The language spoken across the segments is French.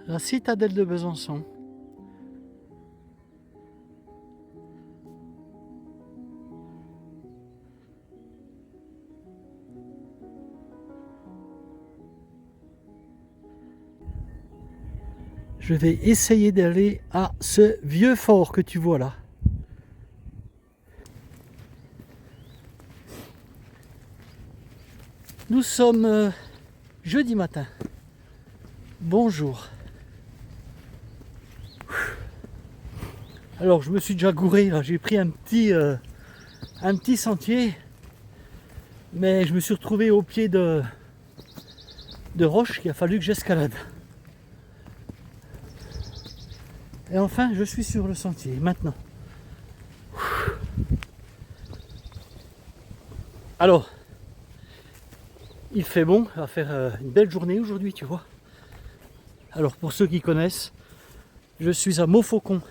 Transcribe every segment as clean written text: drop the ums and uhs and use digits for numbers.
La citadelle de Besançon. Je vais essayer d'aller à ce vieux fort que tu vois là. Nous sommes jeudi matin. Bonjour. Alors je me suis déjà gouré là, j'ai pris un petit sentier, mais je me suis retrouvé au pied de roches qu'il a fallu que j'escalade. Et enfin je suis sur le sentier maintenant. Alors, il fait bon, on va faire une belle journée aujourd'hui, tu vois. Alors pour ceux qui connaissent, je suis à Montfaucon,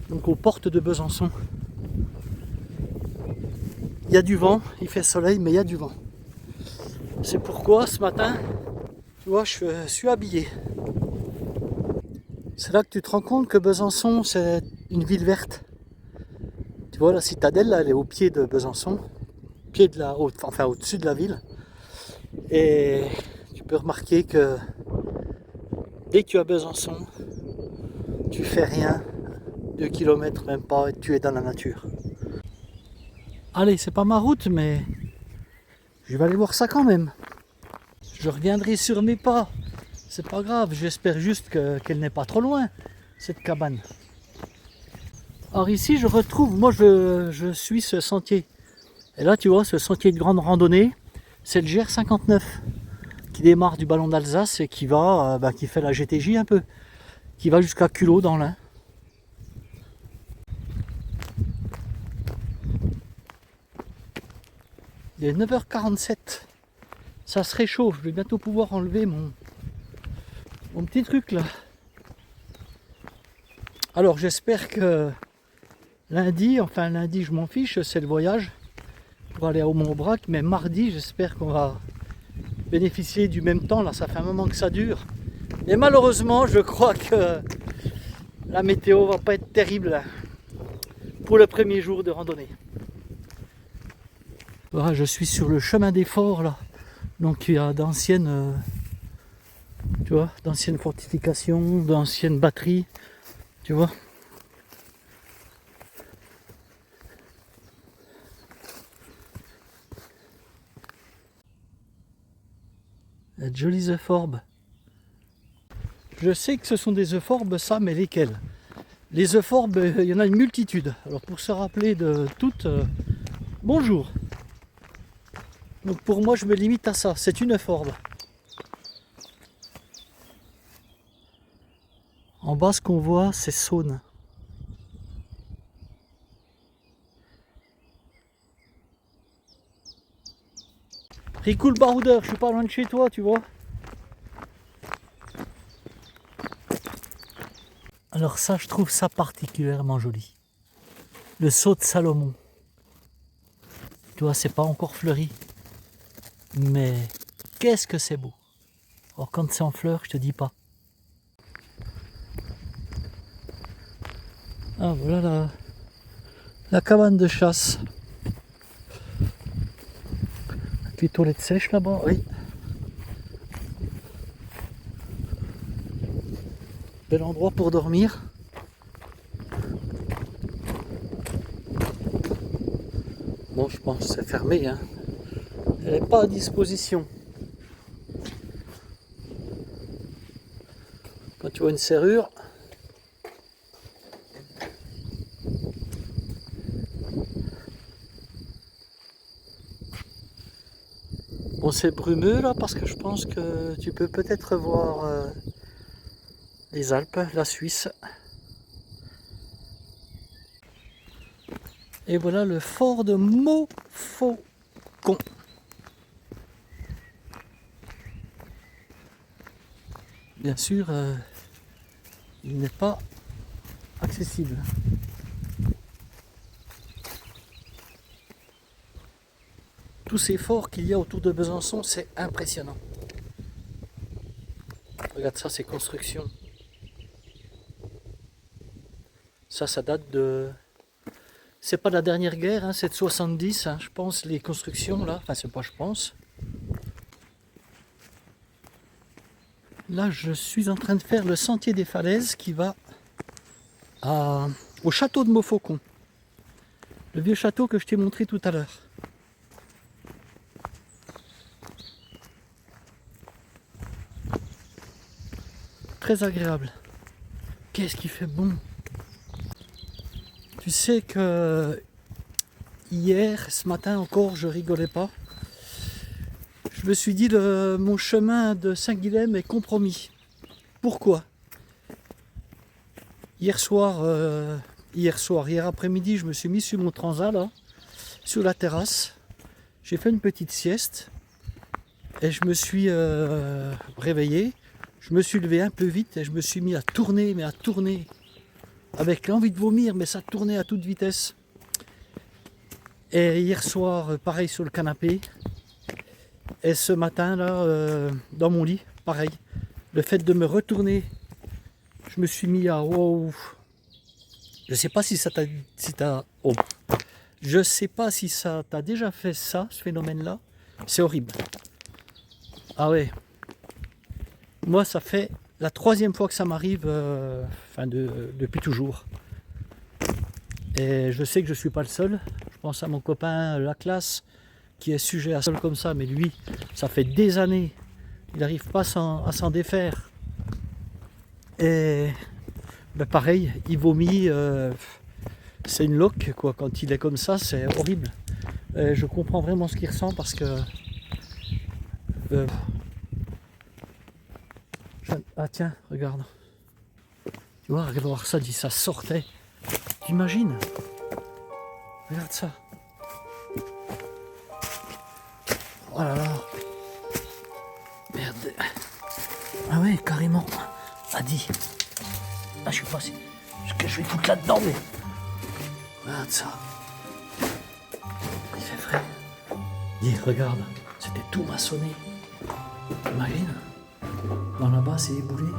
donc aux portes de Besançon. Il y a du vent, il fait soleil, mais il y a du vent. C'est pourquoi ce matin, tu vois, je suis habillé. C'est là que tu te rends compte que Besançon, c'est une ville verte. Tu vois, la citadelle, là, elle est au pied de Besançon, au-dessus de la ville. Et tu peux remarquer que dès que tu es à Besançon, tu fais rien, 2 km même pas, et tu es dans la nature. Allez, c'est pas ma route, mais je vais aller voir ça quand même. Je reviendrai sur mes pas. C'est pas grave, j'espère juste qu'elle n'est pas trop loin, cette cabane. Alors ici, je retrouve, moi je suis ce sentier. Et là, tu vois, ce sentier de grande randonnée, c'est le GR59 qui démarre du Ballon d'Alsace et qui va, qui fait la GTJ un peu, qui va jusqu'à Culot dans l'Ain. Il est 9h47. Ça se réchauffe, je vais bientôt pouvoir enlever mon petit truc là. Alors j'espère que lundi je m'en fiche, c'est le voyage pour aller au Mont-Aubrac, mais mardi j'espère qu'on va bénéficier du même temps, là ça fait un moment que ça dure. Et malheureusement je crois que la météo va pas être terrible pour le premier jour de randonnée. Voilà, je suis sur le chemin des forts là, donc il y a d'anciennes tu vois, d'anciennes fortifications, d'anciennes batteries, tu vois. La jolie euphorbes. Je sais que ce sont des euphorbes, ça, mais lesquels? Les euphorbes, il y en a une multitude. Alors pour se rappeler de toutes, bonjour. Donc pour moi, je me limite à ça. C'est une euphorbes. En bas, ce qu'on voit, c'est Saône. Ricoul Baroudeur, je suis pas loin de chez toi, tu vois. Alors ça, je trouve ça particulièrement joli. Le saut de Salomon. Tu vois, c'est pas encore fleuri. Mais qu'est-ce que c'est beau. Alors quand c'est en fleurs, je te dis pas. Ah voilà la cabane de chasse. Puis toilette sèche là-bas, oui. Bel endroit pour dormir. Bon, je pense que c'est fermé, hein. Elle n'est pas à disposition. Quand tu vois une serrure, bon, c'est brumeux là parce que je pense que tu peux peut-être voir les Alpes, la Suisse. Et voilà le fort de Montfaucon. Bien sûr, il n'est pas accessible. Tous ces forts qu'il y a autour de Besançon, c'est impressionnant. Regarde ça, c'est construction. Ça date de... C'est pas de la dernière guerre, hein, c'est de 70, hein, je pense, les constructions là. Enfin, c'est pas je pense. Là, je suis en train de faire le sentier des falaises qui va au château de Montfaucon. Le vieux château que je t'ai montré tout à l'heure. Très agréable. Qu'est-ce qui fait bon. Tu sais que hier, ce matin encore, je rigolais pas. Je me suis dit mon chemin de Saint-Guilhem est compromis. Pourquoi ? Hier après-midi, je me suis mis sur mon transat là, sur la terrasse. J'ai fait une petite sieste et je me suis réveillé. Je me suis levé un peu vite et je me suis mis à tourner, avec l'envie de vomir, mais ça tournait à toute vitesse. Et hier soir, pareil sur le canapé. Et ce matin là, dans mon lit, pareil. Le fait de me retourner, je me suis mis à wow. Je sais pas si ça t'a, je sais pas si ça t'a déjà fait ça, ce phénomène-là. C'est horrible. Ah ouais. Moi, ça fait la 3e fois que ça m'arrive, depuis toujours. Et je sais que je suis pas le seul. Je pense à mon copain, la classe, qui est sujet à ça comme ça, mais lui, ça fait des années, il n'arrive pas à s'en défaire. Et pareil, il vomit, c'est une loque quoi. Quand il est comme ça, c'est horrible. Et je comprends vraiment ce qu'il ressent parce que ah tiens, regarde. Tu vois, regarde voir ça, ça sortait. T'imagines? Regarde ça. Oh là là. Merde. Ah ouais, carrément. Adi. Ah, je sais pas si... ce que je vais foutre là-dedans, mais... Regarde ça. Il fait frais. Dis, regarde. C'était tout maçonné. Imagine. Dans là-bas, c'est éboulé.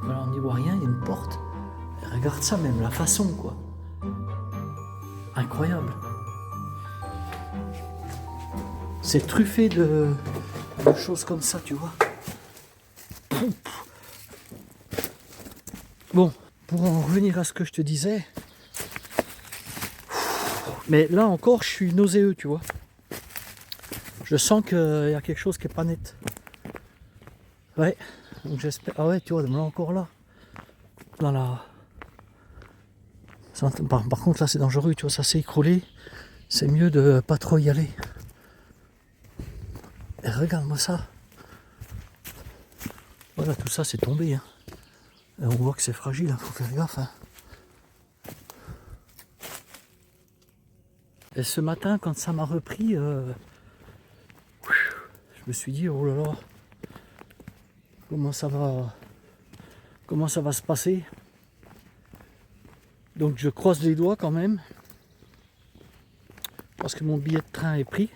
Voilà, on n'y voit rien, il y a une porte. Et regarde ça, même la façon, quoi. Incroyable. C'est truffé de choses comme ça, tu vois. Bon, pour en revenir à ce que je te disais, mais là encore, je suis nauséeux, tu vois. Je sens qu'il y a quelque chose qui est pas net. Ouais, donc j'espère. Ah ouais, tu vois, là encore là. Dans la... Par contre, là, c'est dangereux, tu vois, ça s'est écroulé. C'est mieux de pas trop y aller. Et regarde-moi ça. Voilà, tout ça, c'est tombé. Hein. Et on voit que c'est fragile, hein, faut faire gaffe. Hein. Et ce matin, quand ça m'a repris, je me suis dit, oh là là, comment ça va se passer? Donc je croise les doigts quand même, parce que mon billet de train est pris.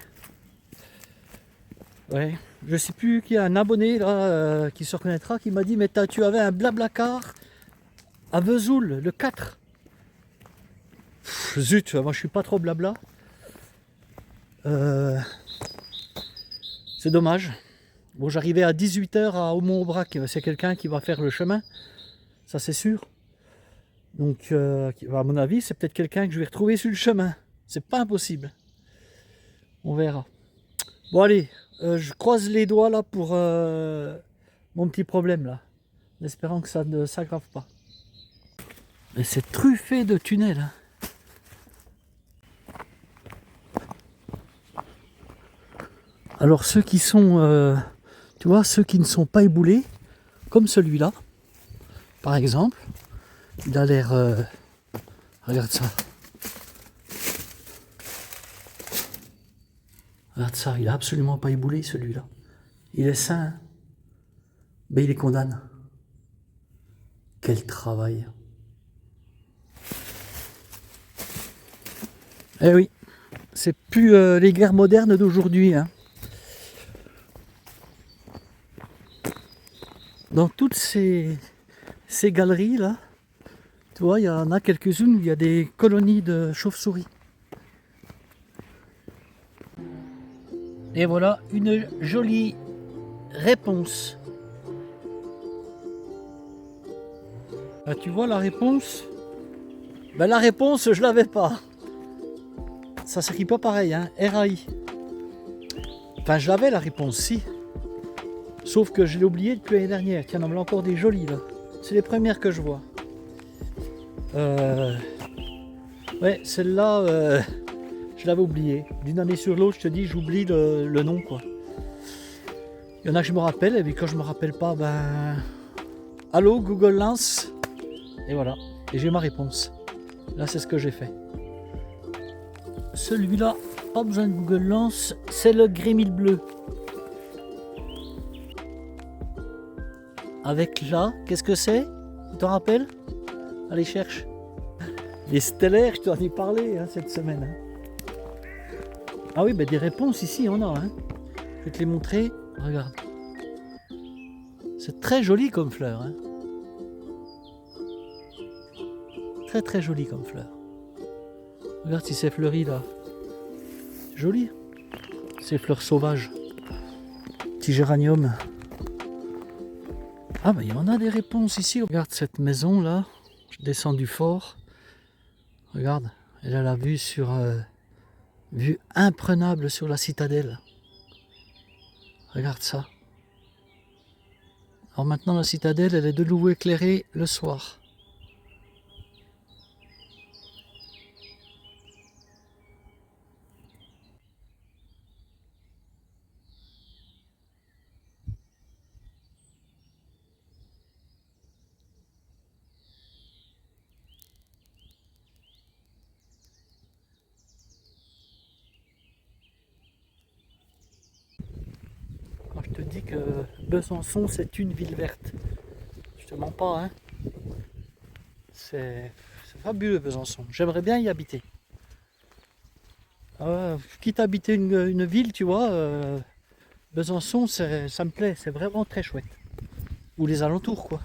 Ouais, je sais plus qui a un abonné là qui se reconnaîtra, qui m'a dit, mais tu avais un Blablacar à Vesoul, le 4. Zut, moi je suis pas trop blabla. C'est dommage. Bon, j'arrivais à 18h à Aumont-Aubrac, c'est quelqu'un qui va faire le chemin, ça c'est sûr. Donc, à mon avis, c'est peut-être quelqu'un que je vais retrouver sur le chemin. C'est pas impossible. On verra. Bon, allez, je croise les doigts là pour mon petit problème là. En espérant que ça ne s'aggrave pas. Mais c'est truffé de tunnels. Hein. Alors, ceux qui sont, tu vois, ceux qui ne sont pas éboulés, comme celui-là, par exemple, il a l'air... regarde ça. Regarde ça, il a absolument pas éboulé celui-là. Il est sain. Mais il les condamne. Quel travail. Eh oui, c'est plus les guerres modernes d'aujourd'hui. Hein. dans toutes ces galeries là, tu vois, il y en a quelques-unes où il y a des colonies de chauves-souris. Et voilà une jolie réponse. Là, tu vois la réponse? Ben, la réponse, je l'avais pas. Ça s'écrit pas pareil, hein, RAI. Enfin, je l'avais la réponse, si. Sauf que je l'ai oublié depuis l'année dernière. Tiens, on en a encore des jolies là. C'est les premières que je vois. Ouais, celle-là, je l'avais oubliée. D'une année sur l'autre, je te dis, j'oublie le nom, quoi. Il y en a que je me rappelle, et puis quand je me rappelle pas, ben... Allô, Google Lens. Et voilà. Et j'ai ma réponse. Là, c'est ce que j'ai fait. Celui-là, pas besoin de Google Lens, c'est le grémil bleu. Avec là, qu'est-ce que c'est? Tu t'en rappelles? Allez, cherche. Les stellaires, je t'en ai parlé hein, cette semaine. Hein. Ah oui, ben des réponses ici, on a. Hein. Je vais te les montrer. Regarde. C'est très joli comme fleur. Hein. Très très joli comme fleur. Regarde si c'est fleuri là. Joli. Ces fleurs sauvages. Petit géranium. Ah ben il y en a des réponses ici. Regarde cette maison là. Je descends du fort. Regarde. Elle a la vue sur... vue imprenable sur la citadelle. Regarde ça. Alors maintenant la citadelle elle est de nouveau éclairée le soir. Quand je te dis que Besançon c'est une ville verte, je te mens pas hein. C'est fabuleux Besançon. J'aimerais bien y habiter. Quitte à habiter une ville, tu vois, Besançon, ça me plaît, c'est vraiment très chouette. Ou les alentours, quoi.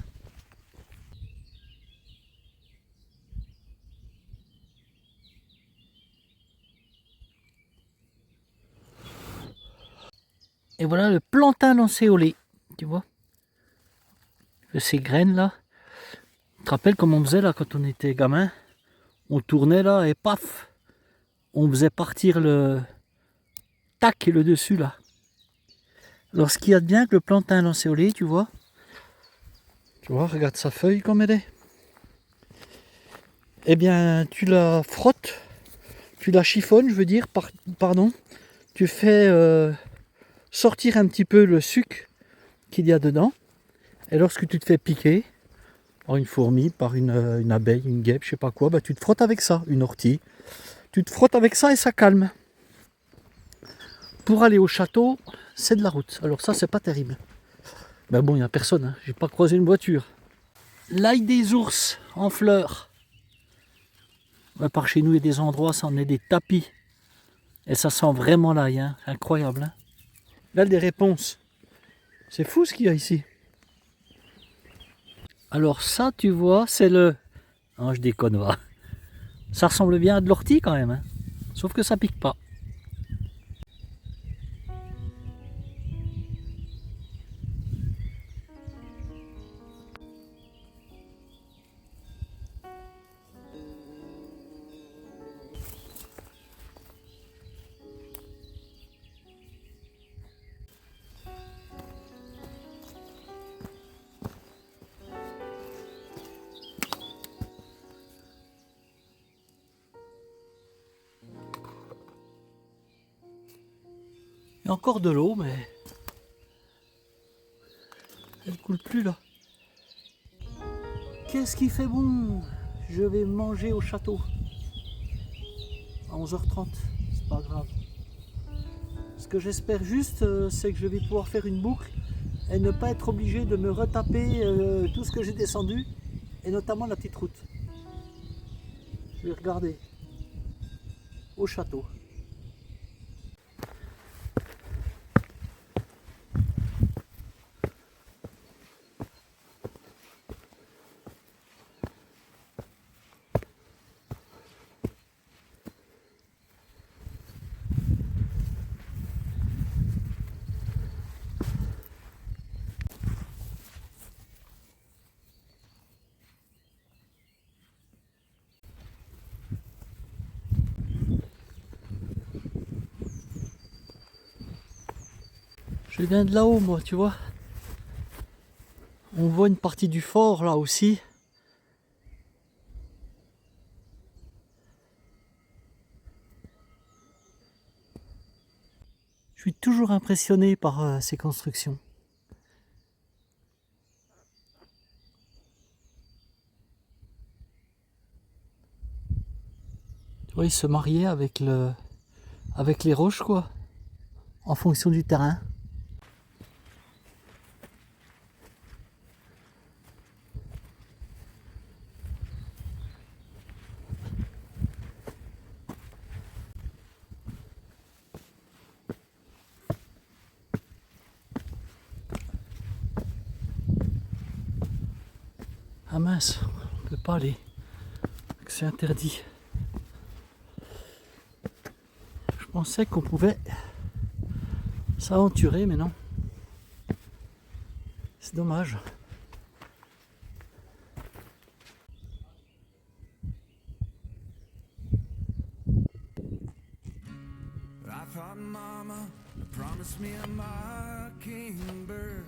Et voilà le plantain lancéolé, tu vois. Ces graines là. Tu te rappelles comment on faisait là quand on était gamin? On tournait là et paf, on faisait partir le tac et le dessus là. Alors ce qu'il y a de bien que le plantain lancéolé, tu vois, regarde sa feuille comme elle est. Eh bien, tu la frottes, tu la chiffonnes, je veux dire, pardon. Tu fais sortir un petit peu le sucre qu'il y a dedans. Et lorsque tu te fais piquer par une fourmi, par une abeille, une guêpe, je sais pas quoi, bah, tu te frottes avec ça, une ortie. Tu te frottes avec ça et ça calme. Pour aller au château, c'est de la route. Alors ça, c'est pas terrible. Ben bon, il n'y a personne, hein. J'ai pas croisé une voiture. L'ail des ours en fleurs. Ouais, par chez nous, il y a des endroits, ça en est des tapis. Et ça sent vraiment l'ail, hein. Incroyable. Hein. Là, des réponses. C'est fou ce qu'il y a ici. Alors ça, tu vois, c'est le... Non, je déconne, va. Ça ressemble bien à de l'ortie quand même. Hein. Sauf que ça pique pas. Il y a encore de l'eau, mais elle coule plus là. Qu'est-ce qui fait bon? Je vais manger au château à 11h30, c'est pas grave. Ce que j'espère juste, c'est que je vais pouvoir faire une boucle et ne pas être obligé de me retaper tout ce que j'ai descendu, et notamment la petite route. Je vais regarder au château. Je viens de là-haut, moi, tu vois. On voit une partie du fort là aussi. Je suis toujours impressionné par ces constructions. Tu vois, ils se mariaient avec les roches, quoi, en fonction du terrain. Ah mince, on peut pas aller. C'est interdit. Je pensais qu'on pouvait s'aventurer, mais non. C'est dommage. I thought mama promised me a mockingbird,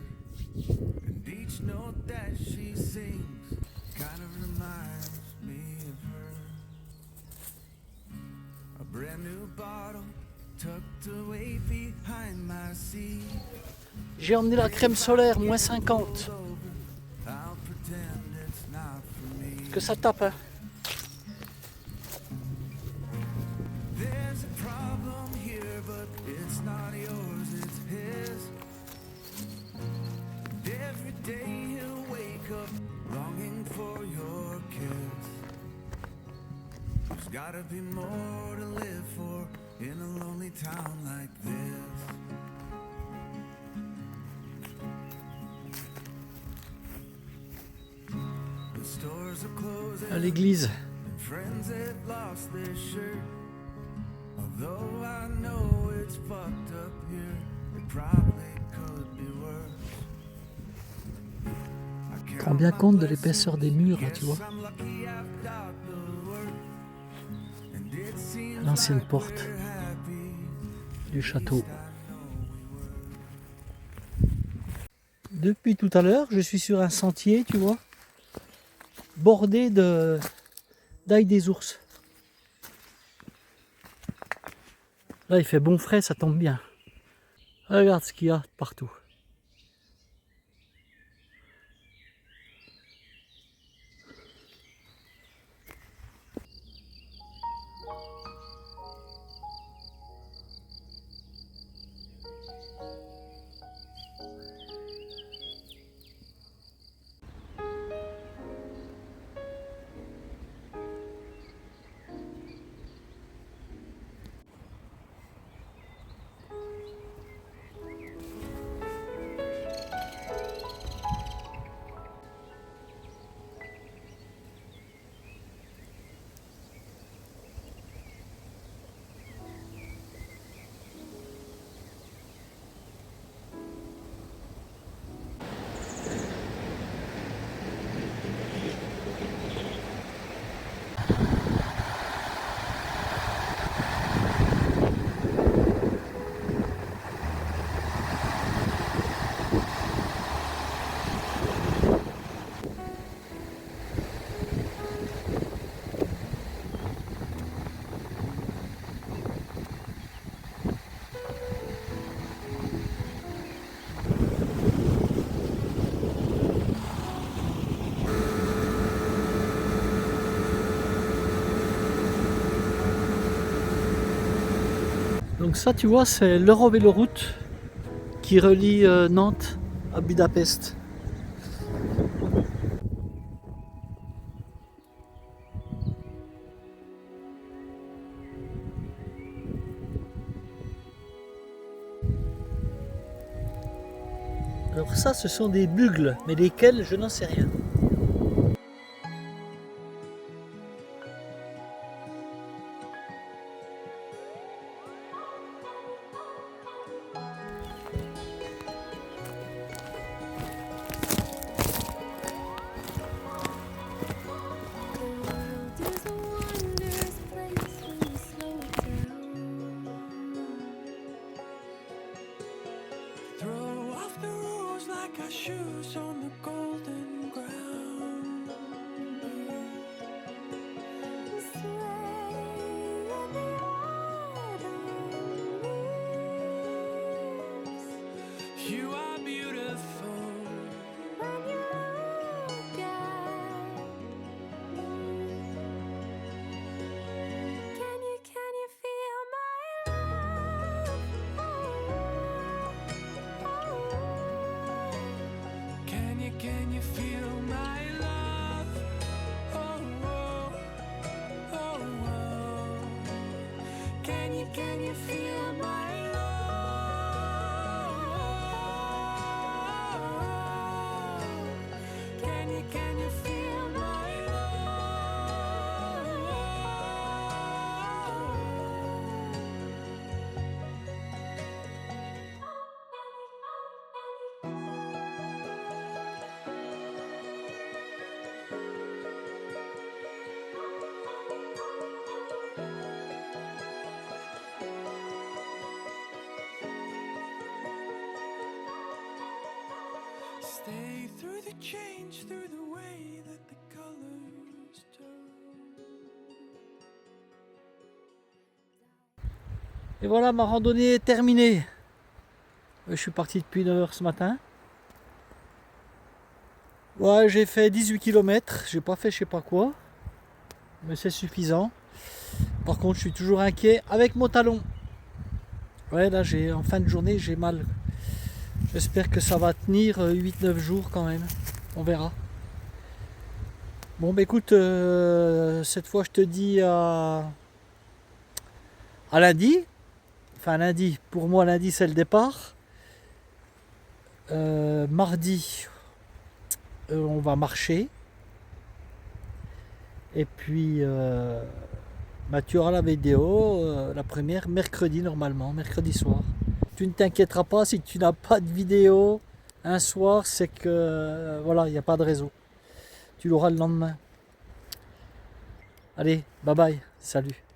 and each note that she sings kind of reminds me of her. A brand new bottle tucked away behind my seat. J'ai emmené la crème solaire, moins 50. I'll pretend it's not for me. Que ça tape, hein. There's a problem here, but it's not yours, it's his. And every day he'll wake up longing for your kiss. There's gotta be more to live for in a lonely town like this. The stores are closing. À l'église. And friends that lost their shirt. Although I know it's fucked up here, it probably could be worse. Prends bien compte de l'épaisseur des murs, là, tu vois. L'ancienne porte du château. Depuis tout à l'heure, je suis sur un sentier, tu vois, bordé d'ail des ours. Là, il fait bon frais, ça tombe bien. Regarde ce qu'il y a partout. Donc ça, tu vois, c'est l'Eurovéloroute qui relie Nantes à Budapest. Alors ça, ce sont des bugles, mais lesquels, je n'en sais rien. Throw our shoes on the golden ground. You are beautiful when you look at me. Can you feel my love? Can you feel my love? Oh, oh, oh, oh. Can you feel my love? Can you feel my Stay through the change, through the way that the colors turn. Et voilà, ma randonnée est terminée. Je suis parti depuis 9h ce matin. Ouais, j'ai fait 18 km, j'ai pas fait je sais pas quoi, mais c'est suffisant. Par contre, je suis toujours inquiet avec mon talon. Ouais, là, en fin de journée, j'ai mal. J'espère que ça va tenir 8-9 jours quand même. On verra. Bon, bah écoute, cette fois, je te dis à lundi. Enfin, lundi, pour moi, lundi, c'est le départ. Mardi, on va marcher. Et puis, tu auras la vidéo, la première, mercredi normalement, mercredi soir. Tu ne t'inquiéteras pas si tu n'as pas de vidéo un soir, c'est que voilà, il n'y a pas de réseau. Tu l'auras le lendemain. Allez, bye bye, salut.